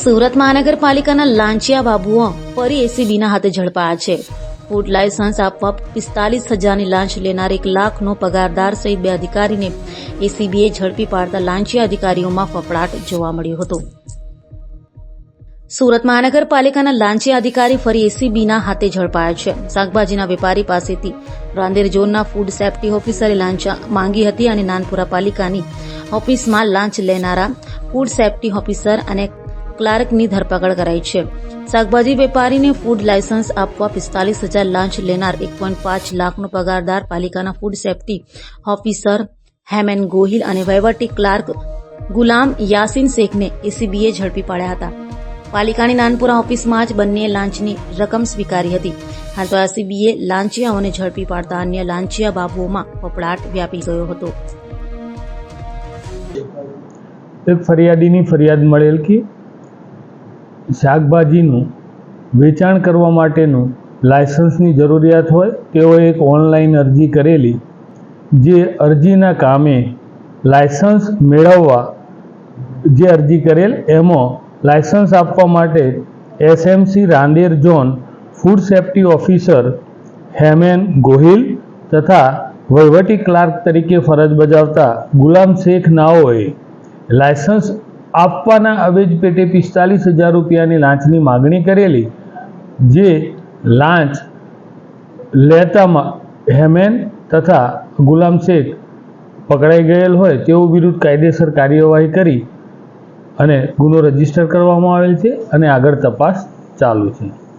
સુરત મહાનગરપાલિકાના લાંચિયા બાબુઓ ફરી એસીબીના હાથે ઝડપાયા છે. ફૂડ લાયસન્સ આપવા 45,000ની લાંચ લેનાર 1 લાખનો પગારદાર સહિત 2 અધિકારીને એસીબીએ ઝડપી પાડતા લાંચિયા અધિકારીઓમાં ફફડાટ જોવા મળ્યો હતો. સુરત મહાનગરપાલિકાના લાંચિયા અધિકારી ફરી એસીબીના હાથે ઝડપાયા છે. શાકભાજીના વેપારી પાસેથી રાંદેર ઝોનના ફૂડ સેફ્ટી ઓફિસરે લાંચ માંગી હતી અને નાનપુરા પાલિકાની ઓફિસમાં લાંચ લેનારા ફૂડ સેફ્ટી ઓફિસર અને ક્લાર્કની ધરપકડ કરાઈ છે. શાકભાજી વેપારીને ફૂડ લાયસન્સ આપવા 45,000 લાંચ લેનાર 1.5 લાખનો પગારદાર પાલિકાના food safety officer Hemen Gohil અને વહીવટી ક્લાર્ક ગુલામ યાસીન શેખને એસીબીએ ઝડપી પાડ્યા હતા. પાલિકાની નાનપુરા ઓફિસમાં જ બંનેએ લાંચની રકમ સ્વીકારી હતી. હાલ તો એસીબીએ લાંચિયાઓને ઝડપી પાડતા અન્ય લાંચિયા બાબુઓમાં ફફડાટ વ્યાપી ગયો હતો. એક ફરિયાદીની ફરિયાદ મળેલ કે શાકભાજીનું વેચાણ કરવા માટેનું લાયસન્સની જરૂરિયાત હોય તેઓએ એક ઓનલાઈન અરજી કરેલી, જે અરજીના કામે લાયસન્સ મેળવવા જે અરજી કરેલ એમાં લાયસન્સ આપવા માટે SMC Rander zone food safety officer Hemen Gohil તથા વહીવટી ક્લાર્ક તરીકે ફરજ બજાવતા ગુલામ શેખ નાઓએ લાયસન્સ આપવાના અવેજ પેટે 45,000 રૂપિયાની લાંચની માગણી કરેલી, જે લાંચ લેતામાં હેમેન તથા ગુલામ શેખ પકડાઈ ગયેલ હોય તેઓ વિરુદ્ધ કાયદેસર કાર્યવાહી કરી અને ગુનો રજીસ્ટર કરવામાં આવેલ છે અને આગળ તપાસ ચાલુ છે.